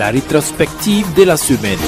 la rétrospective de la semaine.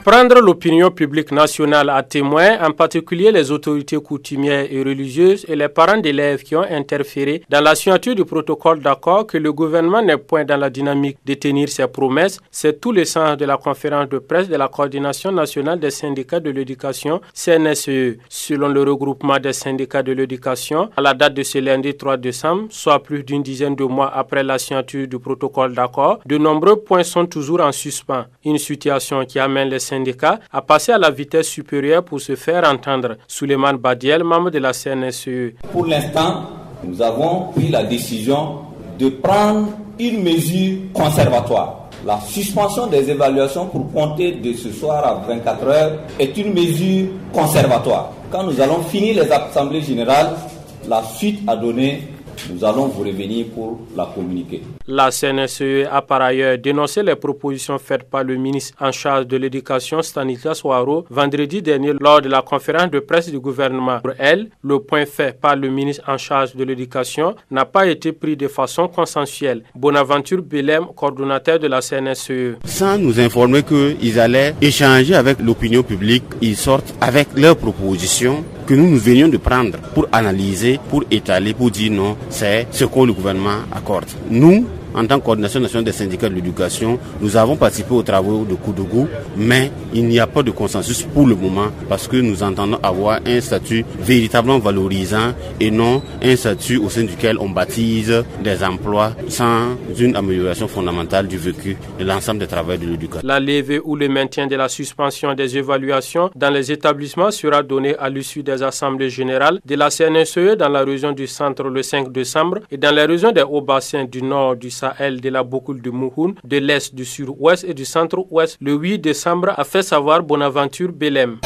Prendre l'opinion publique nationale à témoin, en particulier les autorités coutumières et religieuses et les parents d'élèves qui ont interféré dans la signature du protocole d'accord que le gouvernement n'est point dans la dynamique de tenir ses promesses, c'est tout le sens de la conférence de presse de la Coordination nationale des syndicats de l'éducation, CNSE. Selon le regroupement des syndicats de l'éducation, à la date de ce lundi 3 décembre, soit plus d'une dizaine de mois après la signature du protocole d'accord, de nombreux points sont toujours en suspens. Une situation qui amène les syndicats à passer à la vitesse supérieure pour se faire entendre. Souleymane Badiel, membre de la CNSE. Pour l'instant, nous avons pris la décision de prendre une mesure conservatoire. La suspension des évaluations pour compter de ce soir à 24 heures est une mesure conservatoire. Quand nous allons finir les assemblées générales, la suite à donner, nous allons vous revenir pour la communiquer. La CNSE a par ailleurs dénoncé les propositions faites par le ministre en charge de l'éducation, Stanislas Ouaro, vendredi dernier lors de la conférence de presse du gouvernement. Pour elle, le point fait par le ministre en charge de l'éducation n'a pas été pris de façon consensuelle. Bonaventure Belem, coordonnateur de la CNSE. Sans nous informer qu'ils allaient échanger avec l'opinion publique, ils sortent avec leurs propositions que nous venions de prendre pour analyser, pour étaler, pour dire non, c'est ce que le gouvernement accorde. Nous, en tant que coordination nationale des syndicats de l'éducation, nous avons participé aux travaux de Koudougou, mais il n'y a pas de consensus pour le moment parce que nous entendons avoir un statut véritablement valorisant et non un statut au sein duquel on baptise des emplois sans une amélioration fondamentale du vécu de l'ensemble des travailleurs de l'éducation. La levée ou le maintien de la suspension des évaluations dans les établissements sera donné à l'issue des assemblées générales de la CNSE dans la région du centre le 5 décembre et dans les régions des hauts-bassins du nord du Sahel, de la Bokoul de Mouhoun, de l'Est, du Sud-Ouest et du Centre-Ouest le 8 décembre, a fait savoir Bonaventure Belem.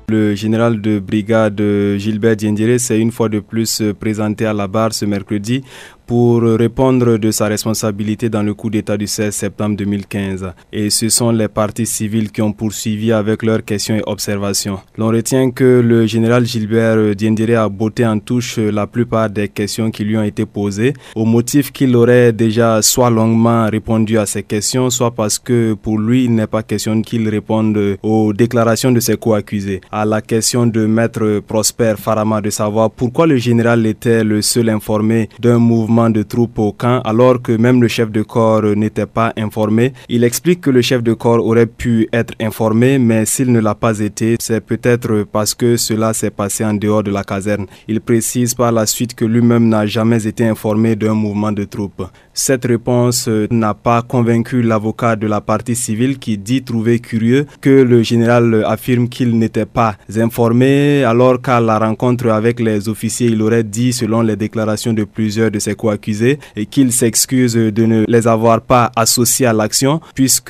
Le général de brigade Gilbert Diendéré s'est une fois de plus présenté à la barre ce mercredi pour répondre de sa responsabilité dans le coup d'État du 16 septembre 2015. Et ce sont les partis civils qui ont poursuivi avec leurs questions et observations. L'on retient que le général Gilbert Diendéré a botté en touche la plupart des questions qui lui ont été posées, au motif qu'il aurait déjà soit longuement répondu à ces questions, soit parce que pour lui, il n'est pas question qu'il réponde aux déclarations de ses co-accusés. À la question de Maître Prosper Farama de savoir pourquoi le général était le seul informé d'un mouvement de troupes au camp alors que même le chef de corps n'était pas informé. Il explique que le chef de corps aurait pu être informé, mais s'il ne l'a pas été, c'est peut-être parce que cela s'est passé en dehors de la caserne. Il précise par la suite que lui-même n'a jamais été informé d'un mouvement de troupes. Cette réponse n'a pas convaincu l'avocat de la partie civile qui dit trouver curieux que le général affirme qu'il n'était pas informé alors qu'à la rencontre avec les officiers, il aurait dit, selon les déclarations de plusieurs de ses co-accusés, et qu'il s'excuse de ne les avoir pas associés à l'action puisque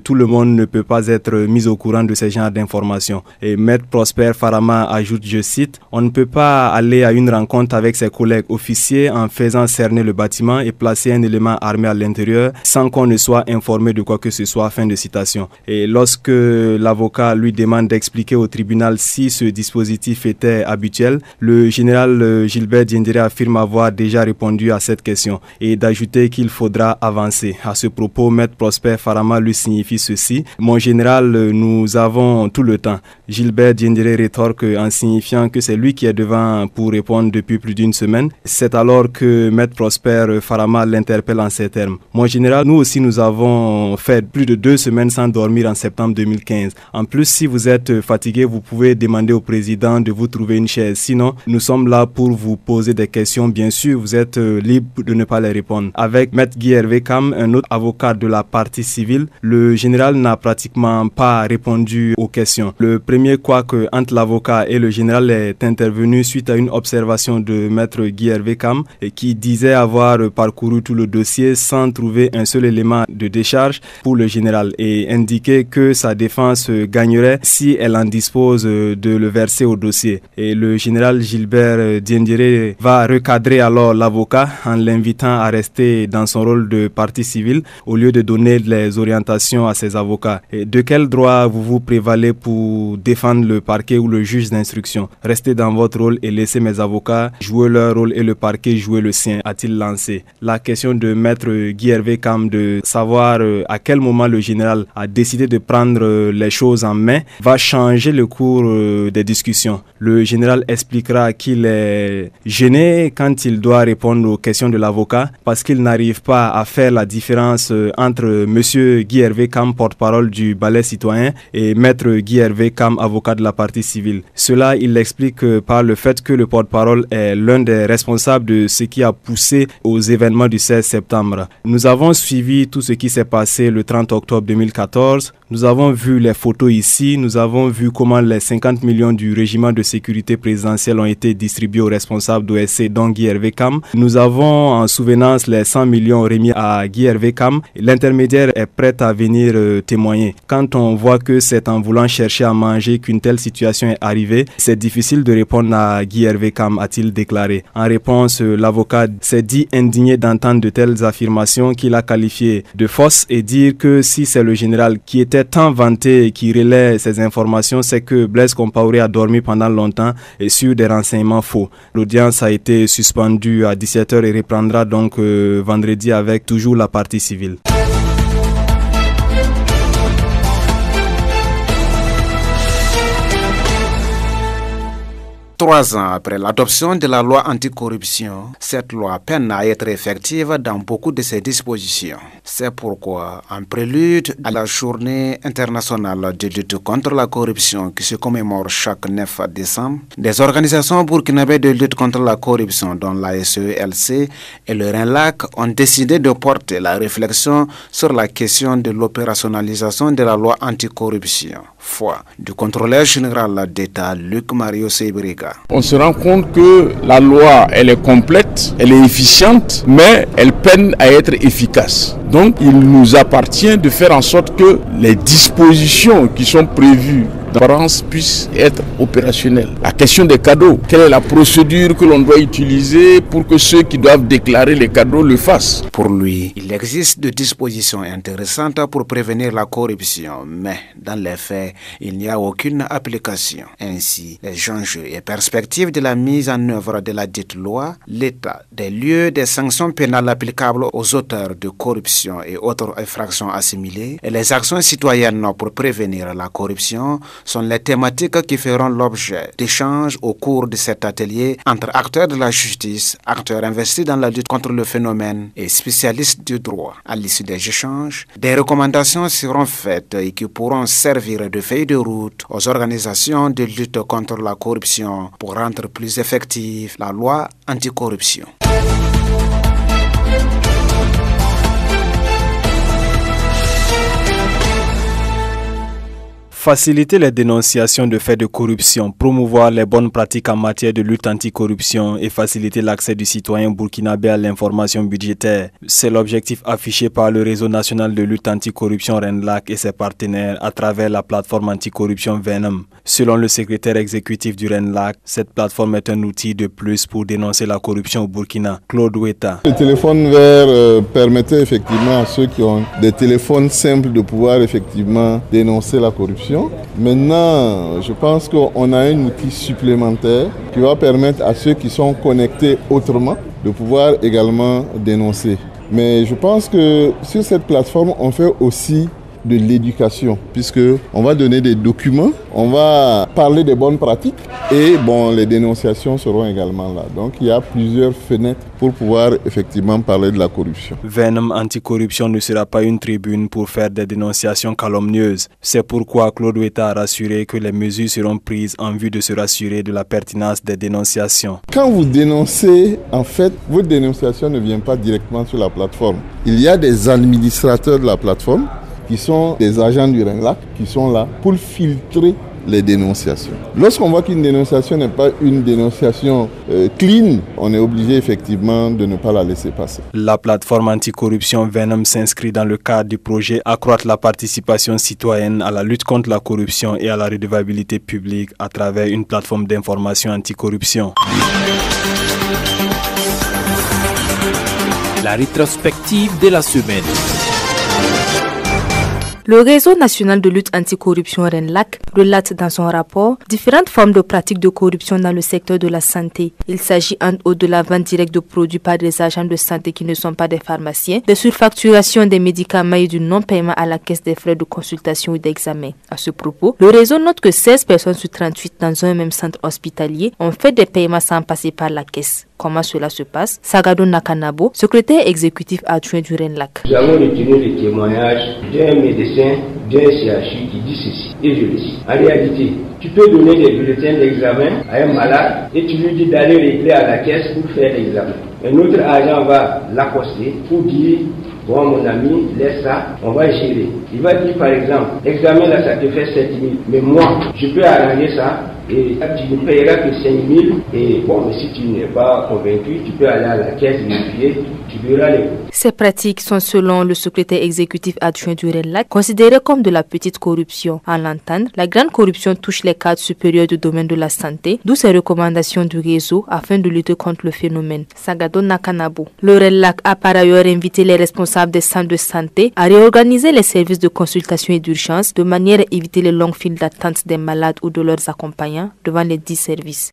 tout le monde ne peut pas être mis au courant de ce genre d'informations. Et Maître Prosper Farama ajoute, je cite, « On ne peut pas aller à une rencontre avec ses collègues officiers en faisant cerner le bâtiment et placer un élément armé à l'intérieur sans qu'on ne soit informé de quoi que ce soit ». Fin de citation. Et lorsque l'avocat lui demande d'expliquer au tribunal si ce dispositif était habituel, le général Gilbert Diendéré affirme avoir déjà répondu à cette question et d'ajouter qu'il faudra avancer. À ce propos, Maître Prosper Farama lui signifie ceci: « Mon général, nous avons tout le temps ». Gilbert Diendéré rétorque en signifiant que c'est lui qui est devant pour répondre depuis plus d'une semaine. C'est alors que Maître Prosper Farama l'interpelle en ces termes: « Mon général, nous aussi nous avons fait plus de 2 semaines sans dormir en septembre 2015. En plus, si vous êtes fatigué, vous pouvez demander au président de vous trouver une chaise. Sinon, nous sommes là pour vous poser des questions. Bien sûr, vous êtes libre de ne pas les répondre. » Avec Maître Guy Hervé Kam, un autre avocat de la partie civile, le général n'a pratiquement pas répondu aux questions. Le premier couac entre l'avocat et le général est intervenu suite à une observation de Maître Guy Hervé Kam qui disait avoir parcouru tout le le dossier sans trouver un seul élément de décharge pour le général et indiquer que sa défense gagnerait si elle en dispose de le verser au dossier. Et le général Gilbert Diendéré va recadrer alors l'avocat en l'invitant à rester dans son rôle de partie civile au lieu de donner les orientations à ses avocats. Et de quel droit vous prévalez pour défendre le parquet ou le juge d'instruction? Restez dans votre rôle et laissez mes avocats jouer leur rôle et le parquet jouer le sien, a-t-il lancé. La question de maître Guy Hervé Kam de savoir à quel moment le général a décidé de prendre les choses en main va changer le cours des discussions. Le général expliquera qu'il est gêné quand il doit répondre aux questions de l'avocat parce qu'il n'arrive pas à faire la différence entre monsieur Guy Hervé Kam, porte-parole du Balai citoyen, et maître Guy Hervé Kam, avocat de la partie civile. Cela, il l'explique par le fait que le porte-parole est l'un des responsables de ce qui a poussé aux événements du 16 septembre. Nous avons suivi tout ce qui s'est passé le 30 octobre 2014. Nous avons vu les photos ici. Nous avons vu comment les 50 millions du régiment de sécurité présidentielle ont été distribués aux responsables d'OSC, dont Guy Hervé Kam. Nous avons en souvenance les 100 millions remis à Guy Hervé Kam. L'intermédiaire est prêt à venir témoigner. Quand on voit que c'est en voulant chercher à manger qu'une telle situation est arrivée, c'est difficile de répondre à Guy Hervé Kam, a-t-il déclaré. En réponse, l'avocat s'est dit indigné d'entendre de telles affirmations qu'il a qualifiées de fausses et dire que si c'est le général qui était tant vanté et qui relaie ces informations, c'est que Blaise Compaoré a dormi pendant longtemps et sur des renseignements faux. L'audience a été suspendue à 17h et reprendra donc vendredi avec toujours la partie civile. 3 ans après l'adoption de la loi anticorruption, cette loi peine à être effective dans beaucoup de ses dispositions. C'est pourquoi, en prélude à la journée internationale de lutte contre la corruption qui se commémore chaque 9 décembre, des organisations burkinabées de lutte contre la corruption, dont l'ASELC et le RENLAC, ont décidé de porter la réflexion sur la question de l'opérationnalisation de la loi anticorruption. Foi du contrôleur général d'État Luc Mario Sebriga. On se rend compte que la loi, elle est complète, elle est efficiente, mais elle peine à être efficace. Donc, il nous appartient de faire en sorte que les dispositions qui sont prévues d'apparence puissent être opérationnelles. La question des cadeaux, quelle est la procédure que l'on doit utiliser pour que ceux qui doivent déclarer les cadeaux le fassent? Pour lui, il existe des dispositions intéressantes pour prévenir la corruption, mais dans les faits, il n'y a aucune application. Ainsi, les enjeux et perspectives de la mise en œuvre de la dite loi, l'état des lieux des sanctions pénales applicables aux auteurs de corruption et autres infractions assimilées, et les actions citoyennes pour prévenir la corruption sont les thématiques qui feront l'objet d'échanges au cours de cet atelier entre acteurs de la justice, acteurs investis dans la lutte contre le phénomène et spécialistes du droit. À l'issue des échanges, des recommandations seront faites et qui pourront servir de feuille de route aux organisations de lutte contre la corruption pour rendre plus effective la loi anticorruption. Faciliter les dénonciations de faits de corruption, promouvoir les bonnes pratiques en matière de lutte anticorruption et faciliter l'accès du citoyen burkinabé à l'information budgétaire. C'est l'objectif affiché par le réseau national de lutte anticorruption RENLAC et ses partenaires à travers la plateforme anticorruption Venom. Selon le secrétaire exécutif du RENLAC, cette plateforme est un outil de plus pour dénoncer la corruption au Burkina. Claude Ouetta. Le téléphone vert permettait effectivement à ceux qui ont des téléphones simples de pouvoir effectivement dénoncer la corruption. Maintenant, je pense qu'on a un outil supplémentaire qui va permettre à ceux qui sont connectés autrement de pouvoir également dénoncer. Mais je pense que sur cette plateforme, on fait aussi de l'éducation, puisque on va donner des documents, on va parler des bonnes pratiques et les dénonciations seront également là. Donc il y a plusieurs fenêtres pour pouvoir effectivement parler de la corruption. Venom anticorruption ne sera pas une tribune pour faire des dénonciations calomnieuses. C'est pourquoi Claude Ouetta a rassuré que les mesures seront prises en vue de se rassurer de la pertinence des dénonciations. Quand vous dénoncez, en fait, votre dénonciation ne vient pas directement sur la plateforme. Il y a des administrateurs de la plateforme qui sont des agents du RENLAC qui sont là pour filtrer les dénonciations. Lorsqu'on voit qu'une dénonciation n'est pas une dénonciation clean, on est obligé effectivement de ne pas la laisser passer. La plateforme anticorruption Venom s'inscrit dans le cadre du projet Accroître la participation citoyenne à la lutte contre la corruption et à la redevabilité publique à travers une plateforme d'information anticorruption. La rétrospective de la semaine. Le réseau national de lutte anticorruption RENLAC relate dans son rapport différentes formes de pratiques de corruption dans le secteur de la santé. Il s'agit entre autres de la vente directe de produits par des agents de santé qui ne sont pas des pharmaciens, de surfacturation des médicaments et du non-paiement à la caisse des frais de consultation ou d'examen. À ce propos, le réseau note que 16 personnes sur 38 dans un même centre hospitalier ont fait des paiements sans passer par la caisse. Comment cela se passe? Sagado Nakanabo, secrétaire exécutif adjoint du RENLAC. Nous avons retenu le témoignage d'un médecin d'un CHU qui dit ceci, et je le cite. En réalité, tu peux donner des bulletins d'examen à un malade et tu lui dis d'aller régler à la caisse pour faire l'examen. Un autre agent va l'accoster pour dire: bon mon ami, laisse ça, on va gérer. Il va dire par exemple, l'examen là ça te fait 7 000, mais moi je peux arranger ça et tu ne payeras que 5 000 et bon, mais si tu n'es pas convaincu, tu peux aller à la caisse vérifier, tu verras les coûts. Ces pratiques sont selon le secrétaire exécutif adjoint du RENLAC considérées comme de la petite corruption. À l'entendre, la grande corruption touche les cadres supérieurs du domaine de la santé, d'où ces recommandations du réseau afin de lutter contre le phénomène. Sagado Nakanabo. Le RENLAC a par ailleurs invité les responsables des centres de santé à réorganiser les services de consultation et d'urgence de manière à éviter les longues files d'attente des malades ou de leurs accompagnants devant les 10 services.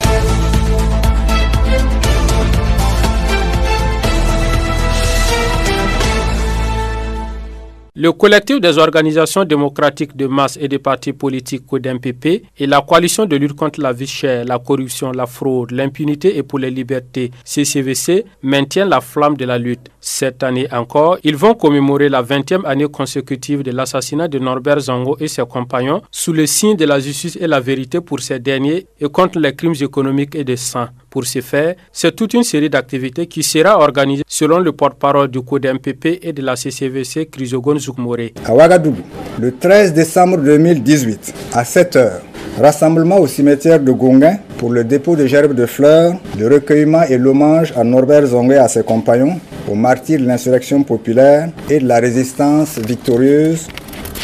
Le collectif des organisations démocratiques de masse et des partis politiques CODEMPP et la coalition de lutte contre la vie chère, la corruption, la fraude, l'impunité et pour les libertés CCVC maintiennent la flamme de la lutte. Cette année encore, ils vont commémorer la 20e année consécutive de l'assassinat de Norbert Zongo et ses compagnons sous le signe de la justice et la vérité pour ces derniers et contre les crimes économiques et de sang. Pour ce faire, c'est toute une série d'activités qui sera organisée selon le porte-parole du CODEMPP et de la CCVC, Chrysogones Zoukmoré. À Ouagadougou, le 13 décembre 2018, à 7h, rassemblement au cimetière de Gonguin pour le dépôt de gerbes de fleurs, le recueillement et l'hommage à Norbert Zongo et à ses compagnons, aux martyrs de l'insurrection populaire et de la résistance victorieuse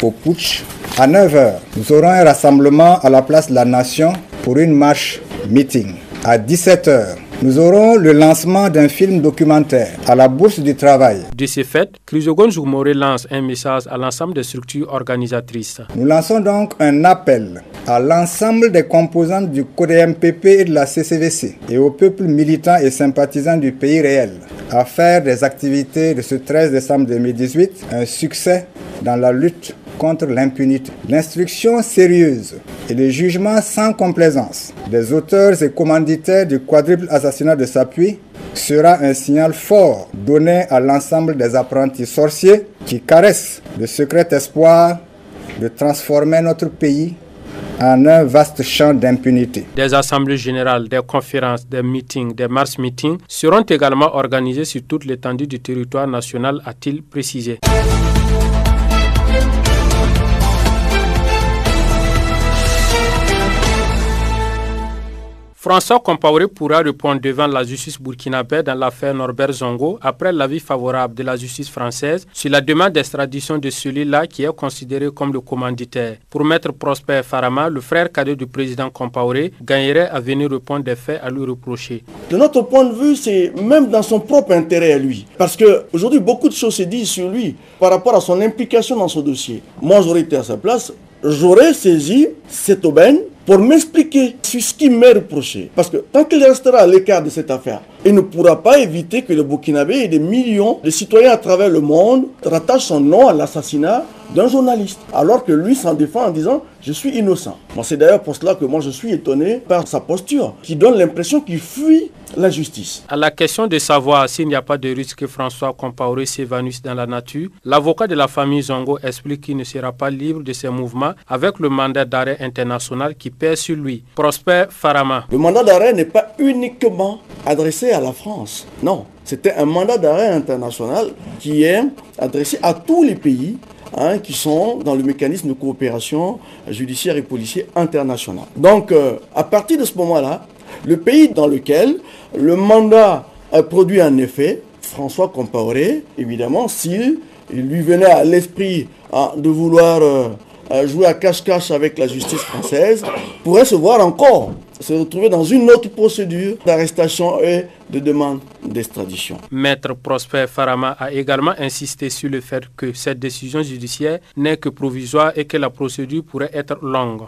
au putsch. À 9h, nous aurons un rassemblement à la place de la Nation pour une marche meeting. À 17h, nous aurons le lancement d'un film documentaire à la Bourse du Travail. De ce fait, Chrysogones Zoukmoré lance un message à l'ensemble des structures organisatrices. Nous lançons donc un appel à l'ensemble des composantes du CODEMPP et de la CCVC et au peuple militant et sympathisant du pays réel à faire des activités de ce 13 décembre 2018 un succès dans la lutte contre l'impunité. L'instruction sérieuse et le jugement sans complaisance des auteurs et commanditaires du quadruple assassinat de Sapuy sera un signal fort donné à l'ensemble des apprentis sorciers qui caressent le secret espoir de transformer notre pays en un vaste champ d'impunité. Des assemblées générales, des conférences, des meetings, des marches-meetings seront également organisés sur toute l'étendue du territoire national, a-t-il précisé. François Compaoré pourra répondre devant la justice burkinabé dans l'affaire Norbert Zongo après l'avis favorable de la justice française sur la demande d'extradition de celui-là qui est considéré comme le commanditaire. Pour Maître Prosper Farama, le frère cadet du président Compaoré gagnerait à venir répondre des faits à lui reprocher. De notre point de vue, c'est même dans son propre intérêt à lui. Parce qu'aujourd'hui, beaucoup de choses se disent sur lui par rapport à son implication dans ce dossier. Moi, j'aurais été à sa place, j'aurais saisi cette aubaine pour m'expliquer sur ce qui m'est reproché. Parce que tant qu'il restera à l'écart de cette affaire, il ne pourra pas éviter que le Burkinabé et des millions de citoyens à travers le monde rattachent son nom à l'assassinat d'un journaliste. Alors que lui s'en défend en disant « je suis innocent ». Moi, c'est d'ailleurs pour cela que moi je suis étonné par sa posture, qui donne l'impression qu'il fuit la justice. À la question de savoir s'il n'y a pas de risque que François Compaoré s'évanouisse dans la nature, l'avocat de la famille Zongo explique qu'il ne sera pas libre de ses mouvements avec le mandat d'arrêt international qui pèse sur lui. Prosper Farama. Le mandat d'arrêt n'est pas uniquement adressé à la France. Non, c'était un mandat d'arrêt international qui est adressé à tous les pays qui sont dans le mécanisme de coopération judiciaire et policier international. Donc, à partir de ce moment-là, le pays dans lequel le mandat a produit un effet, François Compaoré, évidemment, s'il lui venait à l'esprit de vouloir jouer à cache-cache avec la justice française, pourrait se voir encore se retrouver dans une autre procédure d'arrestation et de demande d'extradition. Maître Prosper Farama a également insisté sur le fait que cette décision judiciaire n'est que provisoire et que la procédure pourrait être longue.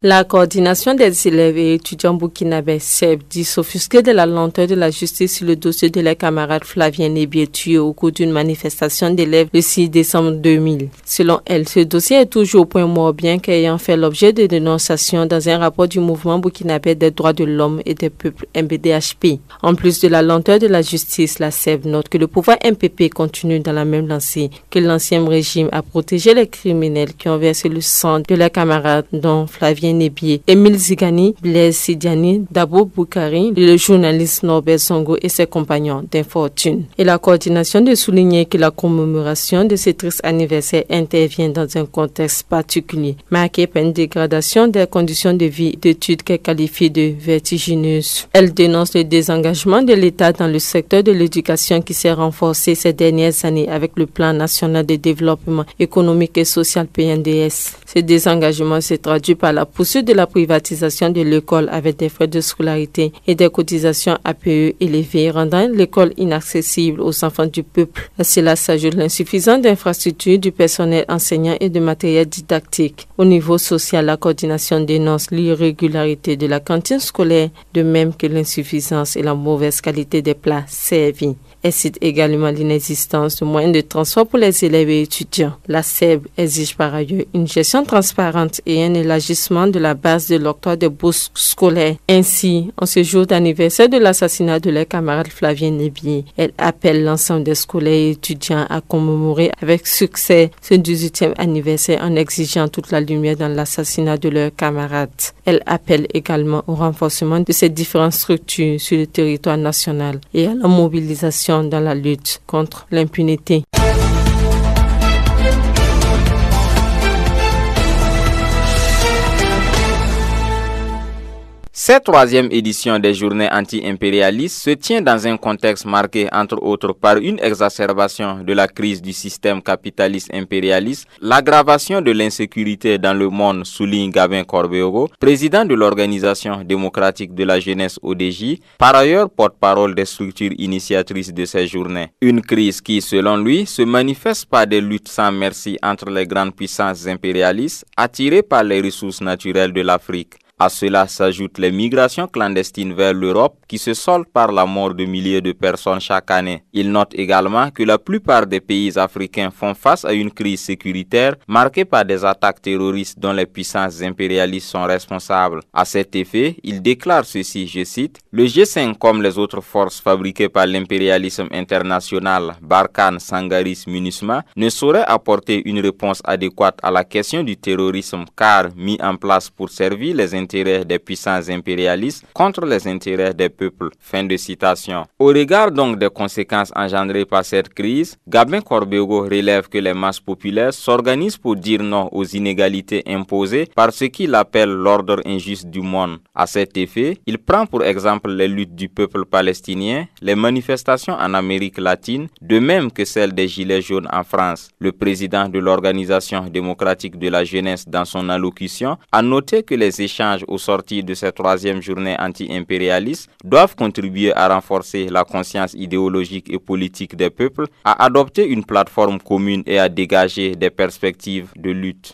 La coordination des élèves et étudiants burkinabés SEB dit s'offusquer de la lenteur de la justice sur le dossier de leur camarade Flavien Nebié tué au cours d'une manifestation d'élèves le 6 décembre 2000. Selon elle, ce dossier est toujours au point mort bien qu'ayant fait l'objet de dénonciations dans un rapport du mouvement burkinabé des droits de l'homme et des peuples MBDHP. En plus de la lenteur de la justice, la SEB note que le pouvoir MPP continue dans la même lancée, que l'ancien régime a protégé les criminels qui ont versé le sang de leurs camarades dont Flavien Nebié, Émile Zigani, Blaise Sidiani, Dabo Boukari, le journaliste Norbert Songo et ses compagnons d'infortune. Et la coordination de souligner que la commémoration de ce triste anniversaire intervient dans un contexte particulier, marqué par une dégradation des conditions de vie et d'études qu'elle qualifie de vertigineuses. Elle dénonce le désengagement de l'État dans le secteur de l'éducation qui s'est renforcé ces dernières années avec le plan national de développement économique et social PNDS. Ce désengagement se traduit par la poursuite de la privatisation de l'école avec des frais de scolarité et des cotisations APE élevées, rendant l'école inaccessible aux enfants du peuple. À cela s'ajoute l'insuffisance d'infrastructures, du personnel enseignant et de matériel didactique. Au niveau social, la coordination dénonce l'irrégularité de la cantine scolaire, de même que l'insuffisance et la mauvaise qualité des plats servis. Elle cite également l'inexistence de moyens de transport pour les élèves et étudiants. La SEB exige par ailleurs une gestion transparente et un élargissement de la base de l'octroi des bourses scolaires. Ainsi, en ce jour d'anniversaire de l'assassinat de leur camarade Flavien Nebié, elle appelle l'ensemble des scolaires et étudiants à commémorer avec succès ce 18e anniversaire en exigeant toute la lumière dans l'assassinat de leurs camarades. Elle appelle également au renforcement de ces différentes structures sur le territoire national et à la mobilisation dans la lutte contre l'impunité. Cette troisième édition des journées anti-impérialistes se tient dans un contexte marqué entre autres par une exacerbation de la crise du système capitaliste impérialiste, l'aggravation de l'insécurité dans le monde, souligne Gabin Corbeaugo, président de l'Organisation démocratique de la jeunesse ODJ, par ailleurs porte-parole des structures initiatrices de ces journées. Une crise qui, selon lui, se manifeste par des luttes sans merci entre les grandes puissances impérialistes attirées par les ressources naturelles de l'Afrique. À cela s'ajoutent les migrations clandestines vers l'Europe qui se soldent par la mort de milliers de personnes chaque année. Il note également que la plupart des pays africains font face à une crise sécuritaire marquée par des attaques terroristes dont les puissances impérialistes sont responsables. À cet effet, il déclare ceci, je cite, « Le G5 comme les autres forces fabriquées par l'impérialisme international, Barkhane, Sangaris, MINUSMA, ne sauraient apporter une réponse adéquate à la question du terrorisme car mis en place pour servir les intérêts des puissances impérialistes contre les intérêts des peuples. » Fin de citation. Au regard donc des conséquences engendrées par cette crise, Gabin Corbeaugo relève que les masses populaires s'organisent pour dire non aux inégalités imposées par ce qu'il appelle l'ordre injuste du monde. À cet effet, il prend pour exemple les luttes du peuple palestinien, les manifestations en Amérique latine, de même que celles des Gilets jaunes en France. Le président de l'Organisation démocratique de la jeunesse, dans son allocution, a noté que les échanges au sortir de cette troisième journée anti-impérialiste doivent contribuer à renforcer la conscience idéologique et politique des peuples, à adopter une plateforme commune et à dégager des perspectives de lutte.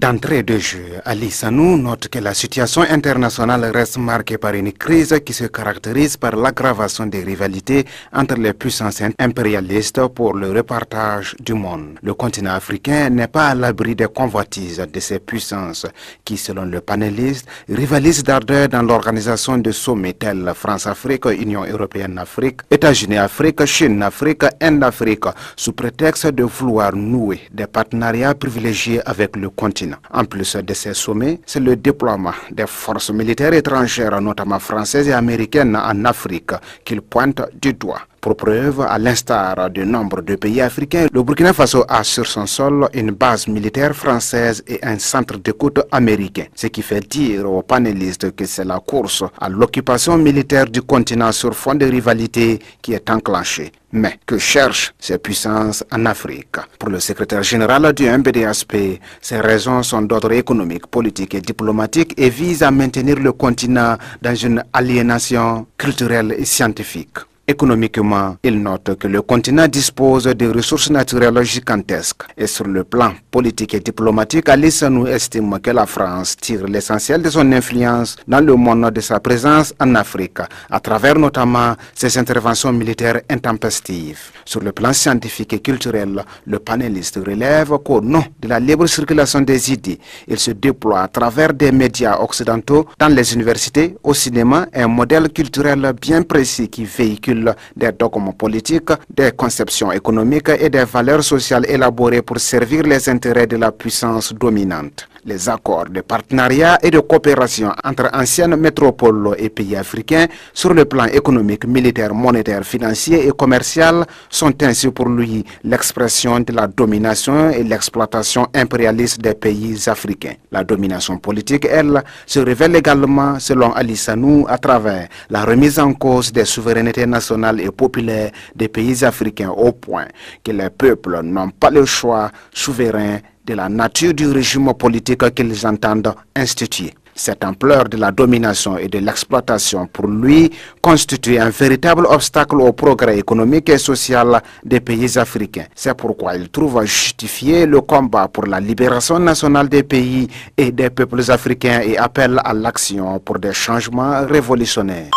D'entrée de jeu, Ali Sanou note que la situation internationale reste marquée par une crise qui se caractérise par l'aggravation des rivalités entre les puissances impérialistes pour le repartage du monde. Le continent africain n'est pas à l'abri des convoitises de ces puissances qui, selon le panéliste, rivalisent d'ardeur dans l'organisation de sommets tels France-Afrique, Union européenne-Afrique, États-Unis-Afrique, Chine-Afrique, Inde-Afrique, sous prétexte de vouloir nouer des partenariats privilégiés avec le continent. En plus de ces sommets, c'est le déploiement des forces militaires étrangères, notamment françaises et américaines, en Afrique qu'il pointe du doigt. Pour preuve, à l'instar de nombre de pays africains, le Burkina Faso a sur son sol une base militaire française et un centre d'écoute américain. Ce qui fait dire aux panélistes que c'est la course à l'occupation militaire du continent sur fond de rivalité qui est enclenchée. Mais que cherchent ces puissances en Afrique? Pour le secrétaire général du MPDHP, ces raisons sont d'ordre économique, politique et diplomatique et visent à maintenir le continent dans une aliénation culturelle et scientifique. Économiquement, il note que le continent dispose de ressources naturelles gigantesques. Et sur le plan politique et diplomatique, Ali Sanou estime que la France tire l'essentiel de son influence dans le monde de sa présence en Afrique, à travers notamment ses interventions militaires intempestives. Sur le plan scientifique et culturel, le panéliste relève qu'au nom de la libre circulation des idées, il se déploie à travers des médias occidentaux dans les universités, au cinéma, un modèle culturel bien précis qui véhicule des dogmes politiques, des conceptions économiques et des valeurs sociales élaborées pour servir les intérêts de la puissance dominante. Les accords de partenariat et de coopération entre anciennes métropoles et pays africains sur le plan économique, militaire, monétaire, financier et commercial sont ainsi pour lui l'expression de la domination et l'exploitation impérialiste des pays africains. La domination politique, elle, se révèle également, selon Ali Sanou, à travers la remise en cause des souverainetés nationales et populaires des pays africains au point que les peuples n'ont pas le choix souverain de la nature du régime politique qu'ils entendent instituer. Cette ampleur de la domination et de l'exploitation pour lui constitue un véritable obstacle au progrès économique et social des pays africains. C'est pourquoi il trouve justifié le combat pour la libération nationale des pays et des peuples africains et appelle à l'action pour des changements révolutionnaires.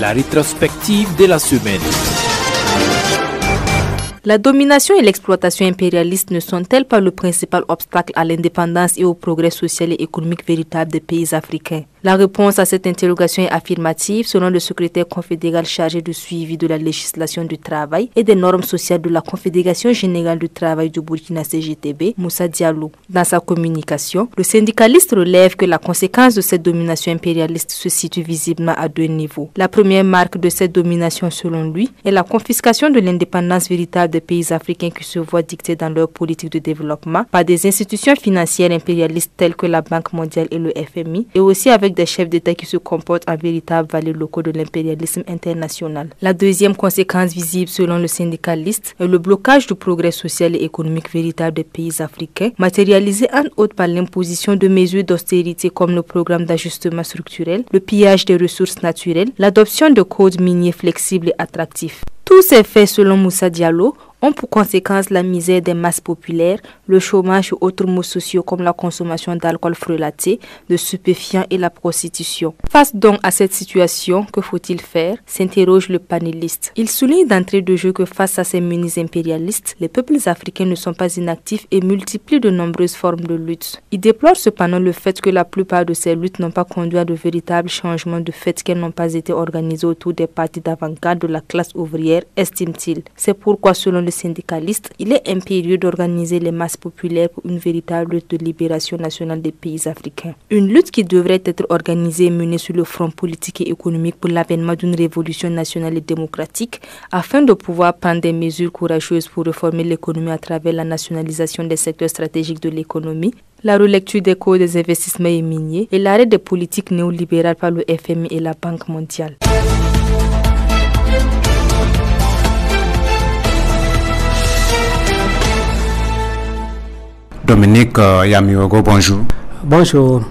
La rétrospective de la semaine. La domination et l'exploitation impérialiste ne sont-elles pas le principal obstacle à l'indépendance et au progrès social et économique véritable des pays africains? La réponse à cette interrogation est affirmative selon le secrétaire confédéral chargé du suivi de la législation du travail et des normes sociales de la Confédération générale du travail du Burkina CGTB, Moussa Diallo. Dans sa communication, le syndicaliste relève que la conséquence de cette domination impérialiste se situe visiblement à deux niveaux. La première marque de cette domination, selon lui, est la confiscation de l'indépendance véritable des pays africains qui se voient dicter dans leur politique de développement par des institutions financières impérialistes telles que la Banque mondiale et le FMI, et aussi avec des chefs d'État qui se comportent en véritables valets locaux de l'impérialisme international. La deuxième conséquence visible selon le syndicaliste est le blocage du progrès social et économique véritable des pays africains, matérialisé en outre par l'imposition de mesures d'austérité comme le programme d'ajustement structurel, le pillage des ressources naturelles, l'adoption de codes miniers flexibles et attractifs. Tous ces faits, selon Moussa Diallo, ont pour conséquence la misère des masses populaires, le chômage et autres maux sociaux comme la consommation d'alcool frelaté, de stupéfiants et la prostitution. Face donc à cette situation, que faut-il faire? S'interroge le panéliste. Il souligne d'entrée de jeu que face à ces menées impérialistes, les peuples africains ne sont pas inactifs et multiplient de nombreuses formes de lutte. Il déplore cependant le fait que la plupart de ces luttes n'ont pas conduit à de véritables changements de fait qu'elles n'ont pas été organisées autour des partis d'avant-garde de la classe ouvrière, estime-t-il. C'est pourquoi, selon le syndicaliste, il est impérieux d'organiser les masses populaires pour une véritable lutte de libération nationale des pays africains. Une lutte qui devrait être organisée et menée sur le front politique et économique pour l'avènement d'une révolution nationale et démocratique afin de pouvoir prendre des mesures courageuses pour réformer l'économie à travers la nationalisation des secteurs stratégiques de l'économie, la relecture des codes des investissements et miniers et l'arrêt des politiques néolibérales par le FMI et la Banque mondiale. Dominique Yamiogo, bonjour. Bonjour.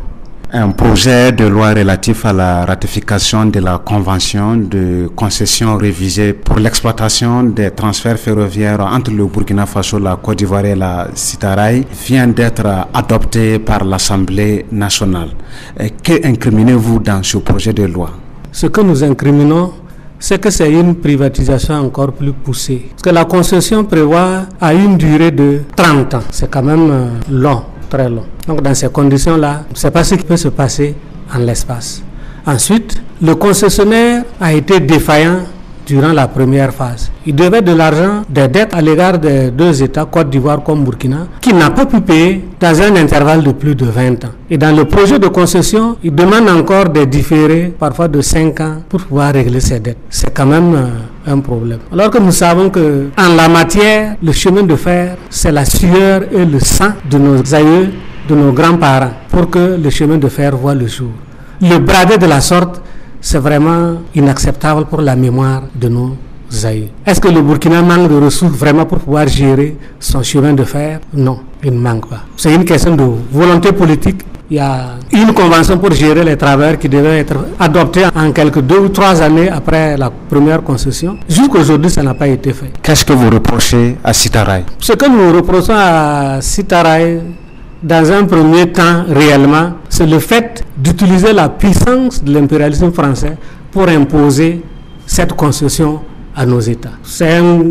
un projet de loi relatif à la ratification de la convention de concession révisée pour l'exploitation des transferts ferroviaires entre le Burkina Faso, la Côte d'Ivoire et la Citaraï vient d'être adopté par l'Assemblée nationale. Que incriminez-vous dans ce projet de loi? Ce que nous incriminons, c'est que c'est une privatisation encore plus poussée. Parce que la concession prévoit à une durée de 30 ans. C'est quand même long, très long. Donc dans ces conditions-là, c'est pas ce qui peut se passer en l'espace. Ensuite, le concessionnaire a été défaillant durant la première phase. Il devait de l'argent, des dettes à l'égard des deux États, Côte d'Ivoire comme Burkina, qu'il n'a pas pu payer dans un intervalle de plus de 20 ans. Et dans le projet de concession, il demande encore des différés, parfois de 5 ans, pour pouvoir régler ses dettes. C'est quand même un problème. Alors que nous savons que en la matière, le chemin de fer, c'est la sueur et le sang de nos aïeux, de nos grands-parents, pour que le chemin de fer voit le jour. Le brader de la sorte, c'est vraiment inacceptable pour la mémoire de nos aïeux. Est-ce que le Burkina manque de ressources vraiment pour pouvoir gérer son chemin de fer? Non, il ne manque pas. C'est une question de volonté politique. Il y a une convention pour gérer les travailleurs qui devait être adoptée en quelques 2 ou 3 années après la première concession. Jusqu'aujourd'hui, ça n'a pas été fait. Qu'est-ce que vous reprochez à Citaraï? Ce que nous reprochons à Citaraï, dans un premier temps, réellement, c'est le fait d'utiliser la puissance de l'impérialisme français pour imposer cette concession à nos États. C'est un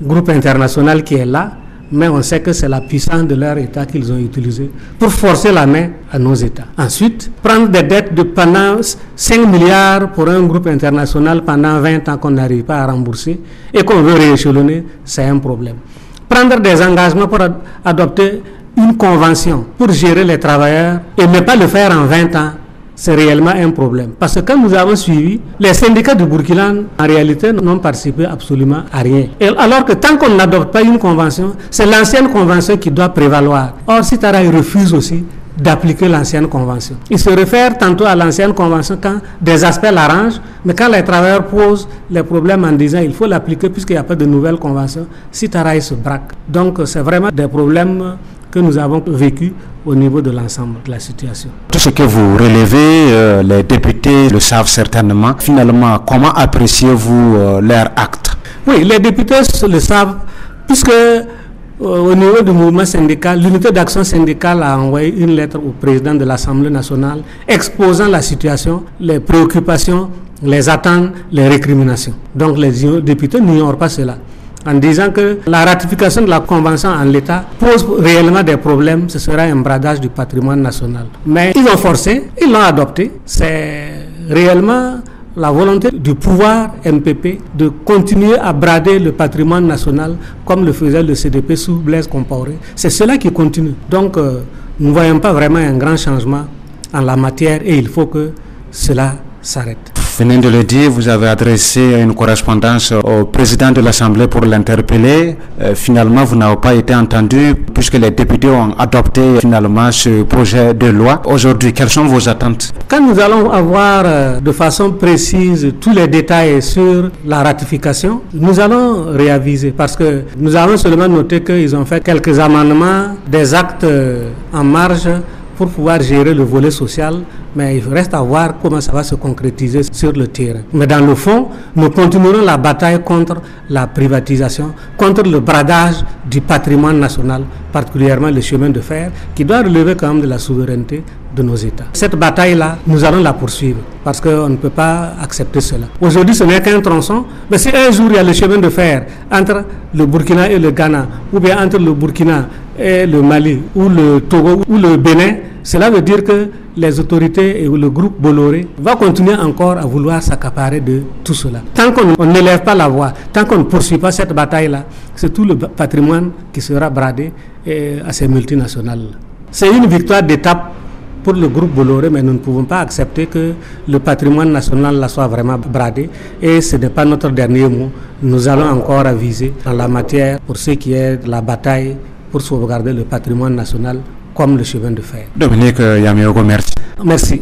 groupe international qui est là, mais on sait que c'est la puissance de leur État qu'ils ont utilisée pour forcer la main à nos États. Ensuite, prendre des dettes de pendant 5 milliards pour un groupe international pendant 20 ans qu'on n'arrive pas à rembourser et qu'on veut rééchelonner, c'est un problème. Prendre des engagements pour adopter une convention pour gérer les travailleurs et ne pas le faire en 20 ans, c'est réellement un problème. Parce que quand nous avons suivi, les syndicats du Burkina, en réalité, n'ont participé absolument à rien. Et alors que tant qu'on n'adopte pas une convention, c'est l'ancienne convention qui doit prévaloir. Or, Citaraï refuse aussi d'appliquer l'ancienne convention. Il se réfère tantôt à l'ancienne convention quand des aspects l'arrangent, mais quand les travailleurs posent les problèmes en disant il faut l'appliquer puisqu'il n'y a pas de nouvelle convention, Citaraï se braque. Donc, c'est vraiment des problèmes que nous avons vécu au niveau de l'ensemble de la situation. Tout ce que vous relevez, les députés le savent certainement. Finalement, comment appréciez-vous leur acte? Oui, les députés le savent, puisque au niveau du mouvement syndical, l'unité d'action syndicale a envoyé une lettre au président de l'Assemblée nationale exposant la situation, les préoccupations, les attentes, les récriminations. Donc les députés n'ignorent pas cela, en disant que la ratification de la convention en l'état pose réellement des problèmes, ce sera un bradage du patrimoine national. Mais ils ont forcé, ils l'ont adopté, c'est réellement la volonté du pouvoir MPP de continuer à brader le patrimoine national comme le faisait le CDP sous Blaise Compaoré. C'est cela qui continue. Donc nous ne voyons pas vraiment un grand changement en la matière et il faut que cela s'arrête. Venez de le dire, vous avez adressé une correspondance au président de l'Assemblée pour l'interpeller. Finalement, vous n'avez pas été entendu puisque les députés ont adopté finalement ce projet de loi. Aujourd'hui, quelles sont vos attentes? Quand nous allons avoir de façon précise tous les détails sur la ratification, nous allons réaviser parce que nous avons seulement noté qu'ils ont fait quelques amendements, des actes en marge pour pouvoir gérer le volet social, mais il reste à voir comment ça va se concrétiser sur le terrain. Mais dans le fond, nous continuerons la bataille contre la privatisation, contre le bradage du patrimoine national, particulièrement le chemin de fer, qui doit relever quand même de la souveraineté de nos États. Cette bataille-là, nous allons la poursuivre, parce qu'on ne peut pas accepter cela. Aujourd'hui, ce n'est qu'un tronçon, mais si un jour il y a le chemin de fer entre le Burkina et le Ghana, ou bien entre le Burkina et le Mali, ou le Togo, ou le Bénin, cela veut dire que les autorités et le groupe Bolloré va continuer encore à vouloir s'accaparer de tout cela. Tant qu'on n'élève pas la voix, tant qu'on ne poursuit pas cette bataille-là, c'est tout le patrimoine qui sera bradé à ces multinationales. C'est une victoire d'étape pour le groupe Bolloré, mais nous ne pouvons pas accepter que le patrimoine national là soit vraiment bradé. Et ce n'est pas notre dernier mot. Nous allons encore aviser en la matière pour ce qui est de la bataille pour sauvegarder le patrimoine national comme le chemin de fer. Dominique Yameogo, merci. Merci.